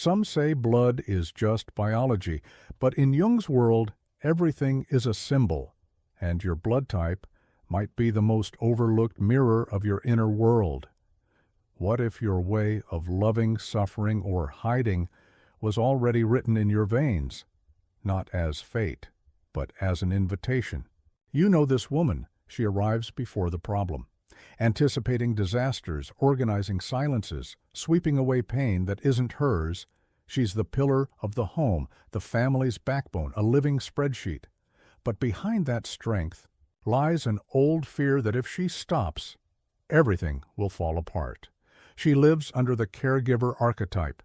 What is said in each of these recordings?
Some say blood is just biology, but in Jung's world, everything is a symbol, and your blood type might be the most overlooked mirror of your inner world. What if your way of loving, suffering, or hiding was already written in your veins, not as fate, but as an invitation? You know this woman. She arrives before the problem, anticipating disasters, organizing silences, sweeping away pain that isn't hers. She's the pillar of the home, the family's backbone, a living spreadsheet. But behind that strength lies an old fear that if she stops, everything will fall apart. She lives under the caregiver archetype,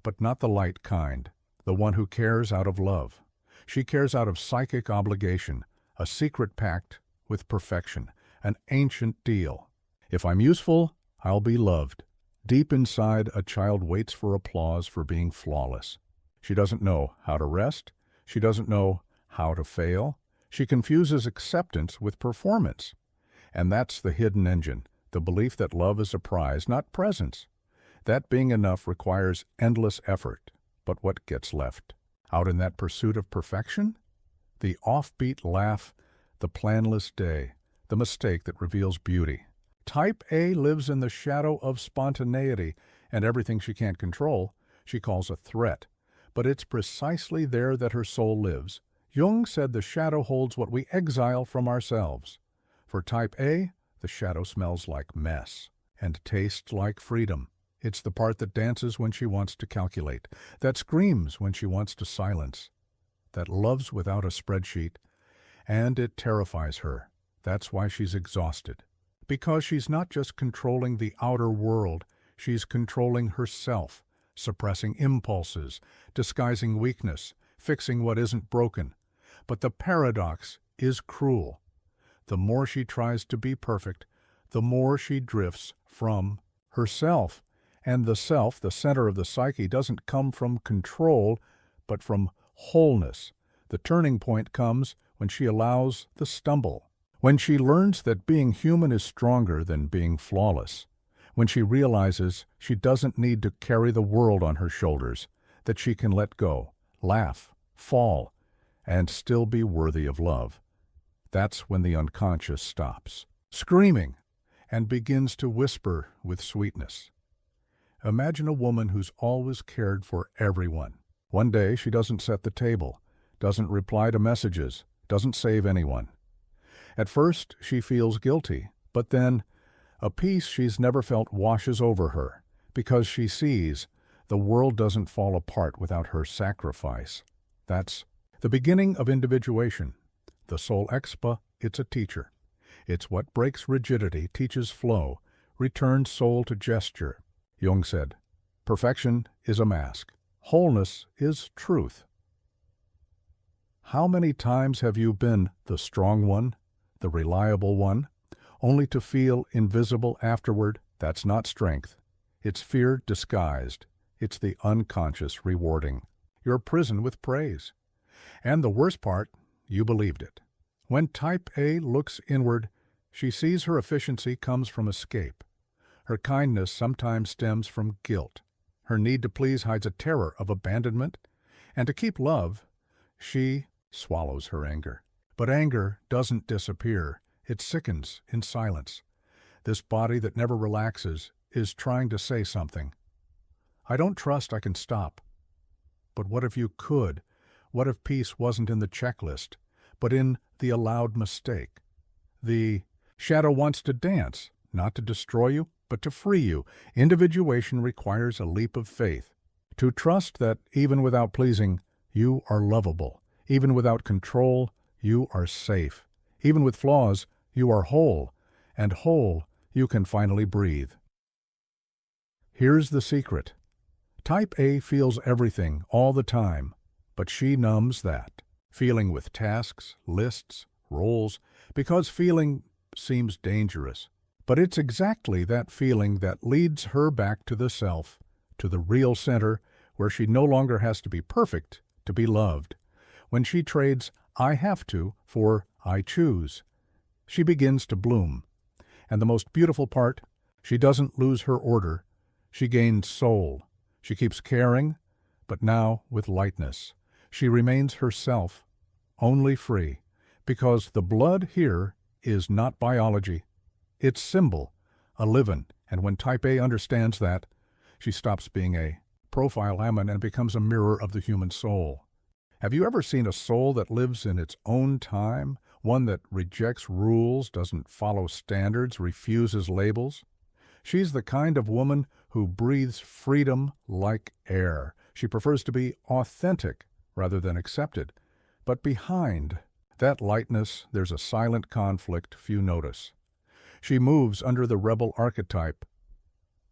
but not the light kind, the one who cares out of love. She cares out of psychic obligation, a secret pact with perfection, an ancient deal. If I'm useful, I'll be loved. Deep inside, a child waits for applause for being flawless. She doesn't know how to rest. She doesn't know how to fail. She confuses acceptance with performance. And that's the hidden engine, the belief that love is a prize, not presence. That being enough requires endless effort. But what gets left? Out in that pursuit of perfection? The offbeat laugh, the planless day, the mistake that reveals beauty. Type A lives in the shadow of spontaneity, and everything she can't control, she calls a threat. But it's precisely there that her soul lives. Jung said the shadow holds what we exile from ourselves. For Type A, the shadow smells like mess and tastes like freedom. It's the part that dances when she wants to calculate, that screams when she wants to silence, that loves without a spreadsheet, and it terrifies her. That's why she's exhausted. Because she's not just controlling the outer world, she's controlling herself, suppressing impulses, disguising weakness, fixing what isn't broken. But the paradox is cruel. The more she tries to be perfect, the more she drifts from herself. And the self, the center of the psyche, doesn't come from control, but from wholeness. The turning point comes when she allows the stumble, when she learns that being human is stronger than being flawless, when she realizes she doesn't need to carry the world on her shoulders, that she can let go, laugh, fall, and still be worthy of love. That's when the unconscious stops, screaming, and begins to whisper with sweetness. Imagine a woman who's always cared for everyone. One day she doesn't set the table, doesn't reply to messages, doesn't save anyone. At first she feels guilty, but then a peace she's never felt washes over her, because she sees the world doesn't fall apart without her sacrifice. That's the beginning of individuation. The soul expa, it's a teacher. It's what breaks rigidity, teaches flow, returns soul to gesture. Jung said, perfection is a mask. Wholeness is truth. How many times have you been the strong one, the reliable one, only to feel invisible afterward? That's not strength. It's fear disguised. It's the unconscious rewarding your prison with praise. And the worst part, you believed it. When Type A looks inward, she sees her efficiency comes from escape. Her kindness sometimes stems from guilt. Her need to please hides a terror of abandonment. And to keep love, she swallows her anger. But anger doesn't disappear. It sickens in silence. This body that never relaxes is trying to say something. I don't trust I can stop. But what if you could? What if peace wasn't in the checklist, but in the allowed mistake? The shadow wants to dance, not to destroy you, but to free you. Individuation requires a leap of faith. To trust that even without pleasing, you are lovable. Even without control, you are safe. Even with flaws, you are whole. And whole, you can finally breathe. Here's the secret. Type A feels everything all the time, but she numbs that. Feeling with tasks, lists, roles, because feeling seems dangerous. But it's exactly that feeling that leads her back to the self, to the real center, where she no longer has to be perfect to be loved. When she trades I have to for I choose, she begins to bloom. And the most beautiful part, she doesn't lose her order. She gains soul. She keeps caring, but now with lightness. She remains herself, only free, because the blood here is not biology. It's symbol, a living, and when Type A understands that, she stops being a profile ammon and becomes a mirror of the human soul. Have you ever seen a soul that lives in its own time, one that rejects rules, doesn't follow standards, refuses labels? She's the kind of woman who breathes freedom like air. She prefers to be authentic rather than accepted. But behind that lightness, there's a silent conflict few notice. She moves under the rebel archetype,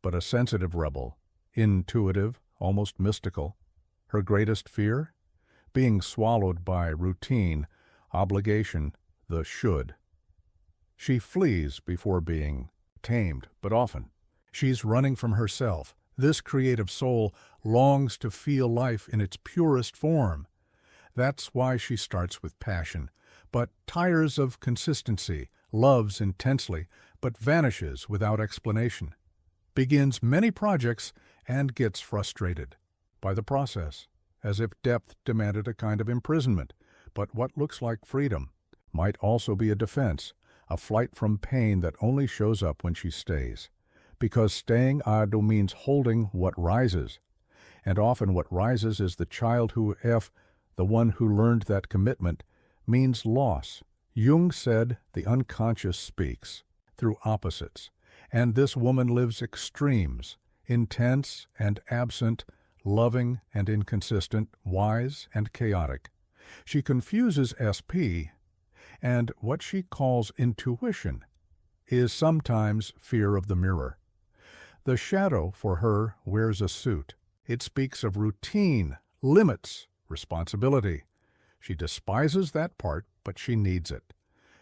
but a sensitive rebel, intuitive, almost mystical. Her greatest fear? Being swallowed by routine, obligation, the should. She flees before being tamed, but often. She's running from herself. This creative soul longs to feel life in its purest form. That's why she starts with passion, but tires of consistency, loves intensely, but vanishes without explanation, begins many projects and gets frustrated by the process, as if depth demanded a kind of imprisonment. But what looks like freedom might also be a defense, a flight from pain that only shows up when she stays. Because staying ado means holding what rises, and often what rises is the child who, the one who learned that commitment, means loss. Jung said the unconscious speaks through opposites, and this woman lives extremes, intense and absent, loving and inconsistent, wise and chaotic. She confuses SP, and what she calls intuition is sometimes fear of the mirror. The shadow for her wears a suit. It speaks of routine, limits, responsibility. She despises that part, but she needs it,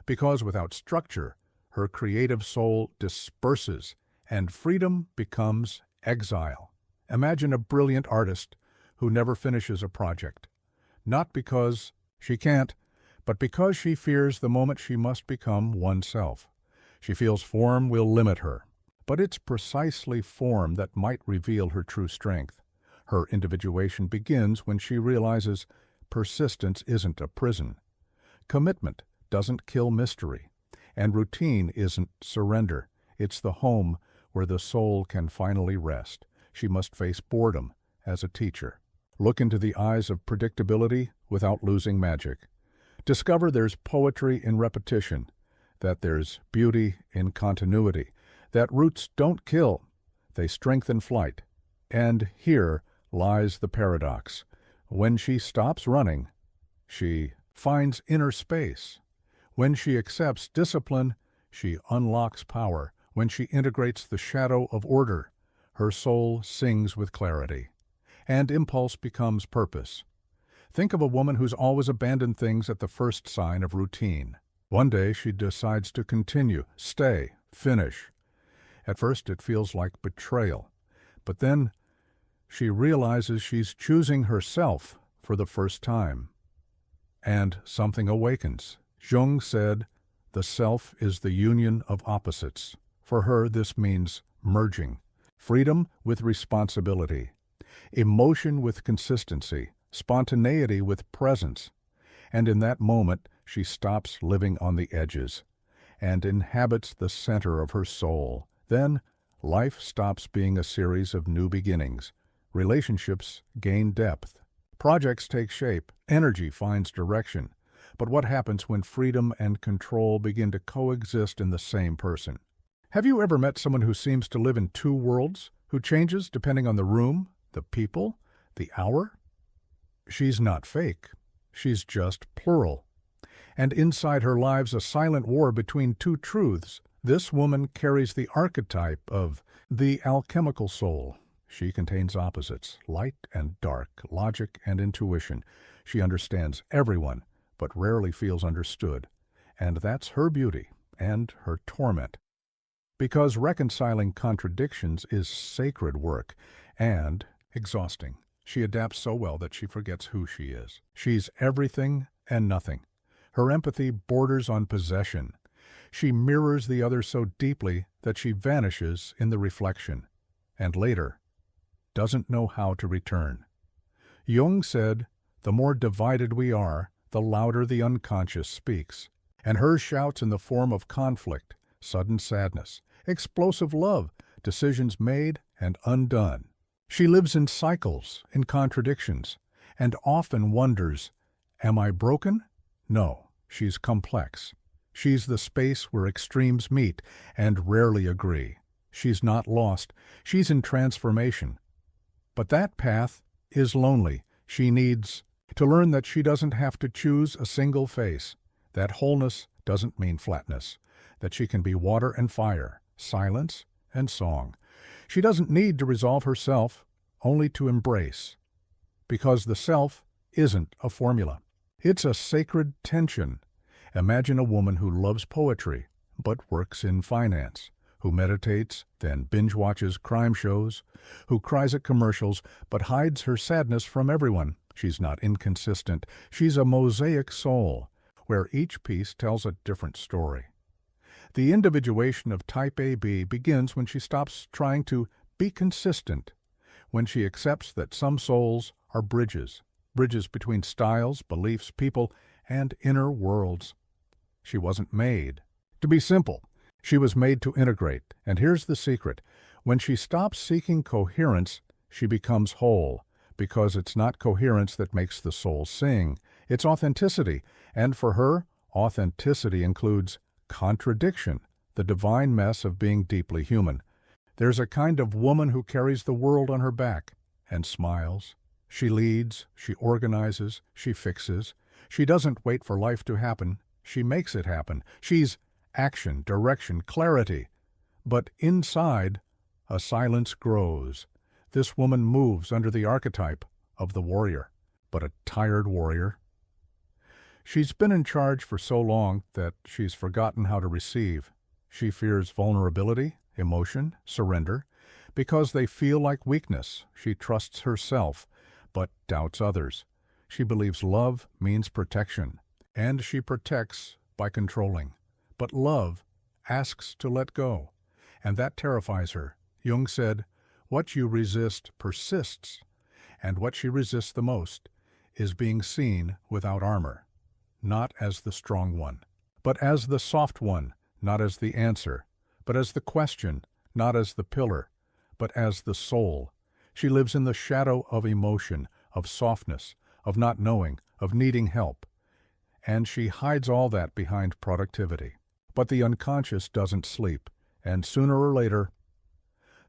because without structure, her creative soul disperses, and freedom becomes exile. Imagine a brilliant artist who never finishes a project, not because she can't, but because she fears the moment she must become oneself. She feels form will limit her, but it's precisely form that might reveal her true strength. Her individuation begins when she realizes persistence isn't a prison. Commitment doesn't kill mystery, and routine isn't surrender. It's the home where the soul can finally rest. She must face boredom as a teacher. Look into the eyes of predictability without losing magic. Discover there's poetry in repetition, that there's beauty in continuity, that roots don't kill, they strengthen flight. And here lies the paradox. When she stops running, she finds inner space. When she accepts discipline, she unlocks power. When she integrates the shadow of order, her soul sings with clarity, and impulse becomes purpose. Think of a woman who's always abandoned things at the first sign of routine. One day she decides to continue, stay, finish. At first it feels like betrayal, but then she realizes she's choosing herself for the first time. And something awakens. Jung said, the self is the union of opposites. For her, this means merging. Freedom with responsibility. Emotion with consistency. Spontaneity with presence. And in that moment, she stops living on the edges and inhabits the center of her soul. Then, life stops being a series of new beginnings. Relationships gain depth. Projects take shape. Energy finds direction. But what happens when freedom and control begin to coexist in the same person? Have you ever met someone who seems to live in two worlds, who changes depending on the room, the people, the hour? She's not fake. She's just plural. And inside her lives a silent war between two truths. This woman carries the archetype of the alchemical soul. She contains opposites, light and dark, logic and intuition. She understands everyone, but rarely feels understood. And that's her beauty and her torment. Because reconciling contradictions is sacred work and exhausting. She adapts so well that she forgets who she is. She's everything and nothing. Her empathy borders on possession. She mirrors the other so deeply that she vanishes in the reflection, and later doesn't know how to return. Jung said, "The more divided we are, the louder the unconscious speaks." And hers shouts in the form of conflict, sudden sadness, explosive love, decisions made and undone. She lives in cycles, in contradictions, and often wonders, am I broken? No, she's complex. She's the space where extremes meet and rarely agree. She's not lost. She's in transformation. But that path is lonely. She needs to learn that she doesn't have to choose a single face, that wholeness doesn't mean flatness, that she can be water and fire, silence and song. She doesn't need to resolve herself, only to embrace. Because the self isn't a formula. It's a sacred tension. Imagine a woman who loves poetry, but works in finance, who meditates, then binge-watches crime shows, who cries at commercials, but hides her sadness from everyone. She's not inconsistent. She's a mosaic soul, where each piece tells a different story. The individuation of type AB begins when she stops trying to be consistent, when she accepts that some souls are bridges between styles, beliefs, people, and inner worlds. She wasn't made to be simple. She was made to integrate. And here's the secret. When she stops seeking coherence, she becomes whole, because it's not coherence that makes the soul sing. It's authenticity. And for her, authenticity includes contradiction, the divine mess of being deeply human. There's a kind of woman who carries the world on her back and smiles. She leads, she organizes, she fixes. She doesn't wait for life to happen. She makes it happen. She's action, direction, clarity. But inside, a silence grows. This woman moves under the archetype of the warrior, but a tired warrior. She's been in charge for so long that she's forgotten how to receive. She fears vulnerability, emotion, surrender. Because they feel like weakness, she trusts herself, but doubts others. She believes love means protection, and she protects by controlling. But love asks to let go, and that terrifies her. Jung said, "What you resist persists," and what she resists the most is being seen without armor, not as the strong one, but as the soft one, not as the answer, but as the question, not as the pillar, but as the soul. She lives in the shadow of emotion, of softness, of not knowing, of needing help. And she hides all that behind productivity. But the unconscious doesn't sleep, and sooner or later,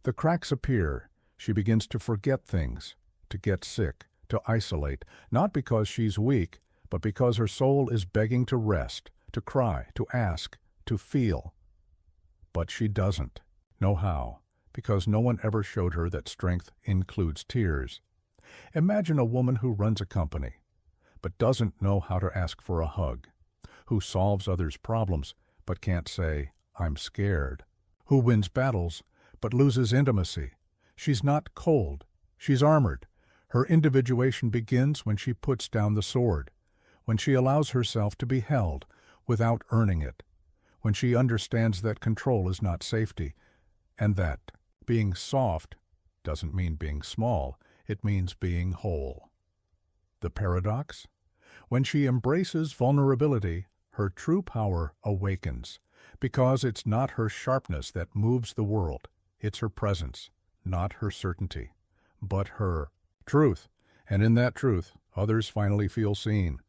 the cracks appear. She begins to forget things, to get sick, to isolate, not because she's weak, but because her soul is begging to rest, to cry, to ask, to feel. But she doesn't know how, because no one ever showed her that strength includes tears. Imagine a woman who runs a company, but doesn't know how to ask for a hug, who solves others' problems, but can't say, "I'm scared," who wins battles, but loses intimacy. She's not cold, she's armored. Her individuation begins when she puts down the sword, when she allows herself to be held without earning it, when she understands that control is not safety, and that being soft doesn't mean being small, it means being whole. The paradox? When she embraces vulnerability, her true power awakens, because it's not her sharpness that moves the world, it's her presence, not her certainty, but her truth, and in that truth, others finally feel seen.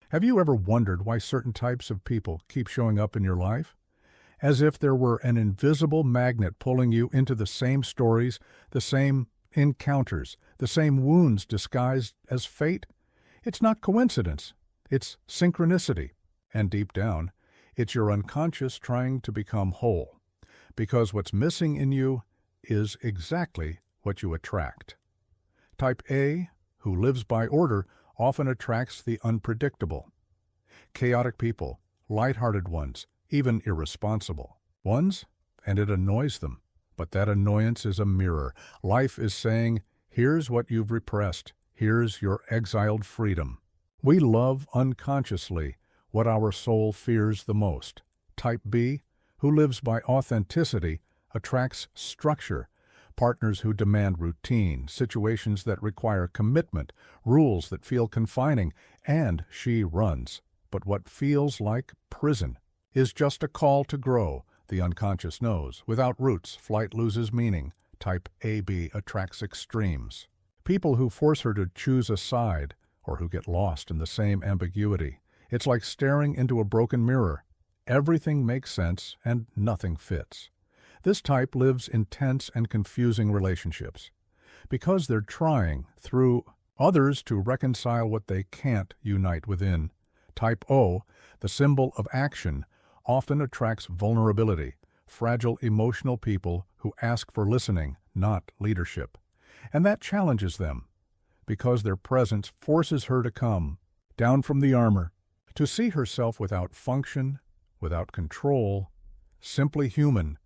Have you ever wondered why certain types of people keep showing up in your life? As if there were an invisible magnet pulling you into the same stories, the same encounters, the same wounds disguised as fate? It's not coincidence, it's synchronicity. And deep down, it's your unconscious trying to become whole, because what's missing in you is exactly what you attract. Type A, who lives by order, often attracts the unpredictable. Chaotic people, light-hearted ones, even irresponsible ones, and it annoys them. But that annoyance is a mirror. Life is saying, here's what you've repressed. Here's your exiled freedom. We love unconsciously what our soul fears the most. Type B, who lives by authenticity, attracts structure, Partners who demand routine, situations that require commitment, rules that feel confining, and she runs. But what feels like prison is just a call to grow, the unconscious knows. Without roots, flight loses meaning. Type AB attracts extremes. People who force her to choose a side, or who get lost in the same ambiguity. It's like staring into a broken mirror. Everything makes sense and nothing fits. This type lives in tense and confusing relationships because they're trying through others to reconcile what they can't unite within. Type O, the symbol of action, often attracts vulnerability, fragile emotional people who ask for listening, not leadership. And that challenges them because their presence forces her to come down from the armor, to see herself without function, without control, simply human.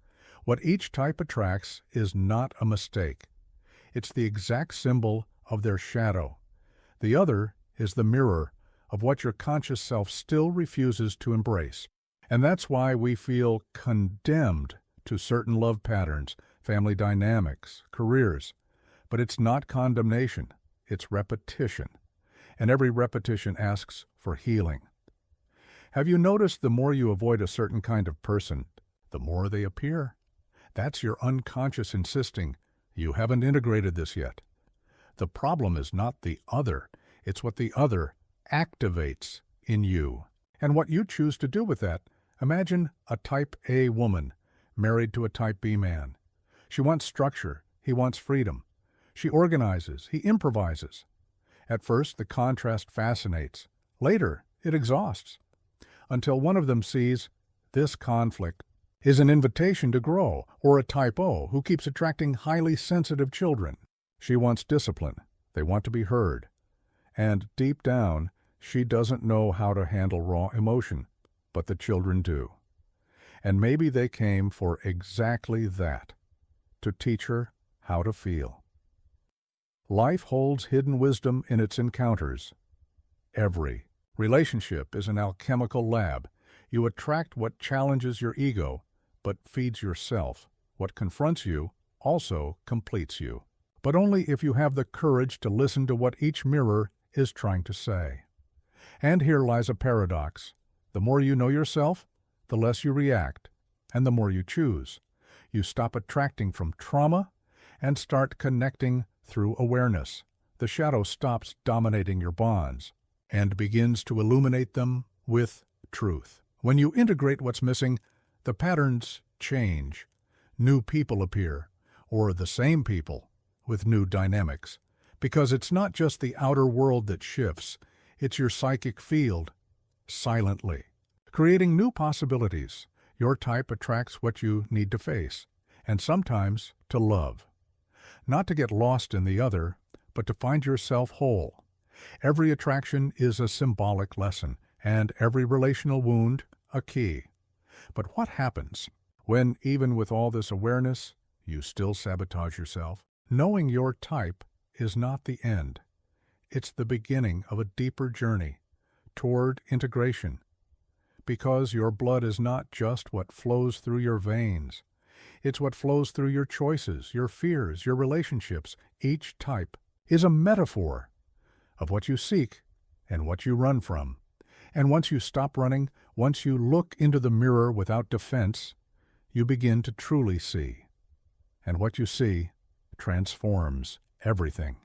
What each type attracts is not a mistake. It's the exact symbol of their shadow. The other is the mirror of what your conscious self still refuses to embrace. And that's why we feel condemned to certain love patterns, family dynamics, careers. But it's not condemnation, it's repetition. And every repetition asks for healing. Have you noticed the more you avoid a certain kind of person, the more they appear? That's your unconscious insisting, you haven't integrated this yet. The problem is not the other, it's what the other activates in you. And what you choose to do with that. Imagine a type A woman married to a type B man. She wants structure, he wants freedom. She organizes, he improvises. At first, the contrast fascinates. Later, it exhausts. Until one of them sees this conflict is an invitation to grow, or a type O who keeps attracting highly sensitive children. She wants discipline. They want to be heard. And deep down, she doesn't know how to handle raw emotion, but the children do. And maybe they came for exactly that, to teach her how to feel. Life holds hidden wisdom in its encounters. Every relationship is an alchemical lab. You attract what challenges your ego, but feeds yourself. What confronts you also completes you. But only if you have the courage to listen to what each mirror is trying to say. And here lies a paradox. The more you know yourself, the less you react, and the more you choose. You stop attracting from trauma and start connecting through awareness. The shadow stops dominating your bonds and begins to illuminate them with truth. When you integrate what's missing, the patterns change. New people appear, or the same people, with new dynamics. Because it's not just the outer world that shifts, it's your psychic field, silently. Creating new possibilities, your type attracts what you need to face, and sometimes to love. Not to get lost in the other, but to find yourself whole. Every attraction is a symbolic lesson, and every relational wound a key. But what happens when, even with all this awareness, you still sabotage yourself? Knowing your type is not the end. It's the beginning of a deeper journey toward integration. Because your blood is not just what flows through your veins. It's what flows through your choices, your fears, your relationships. Each type is a metaphor of what you seek and what you run from. And once you stop running, once you look into the mirror without defense, you begin to truly see. And what you see transforms everything.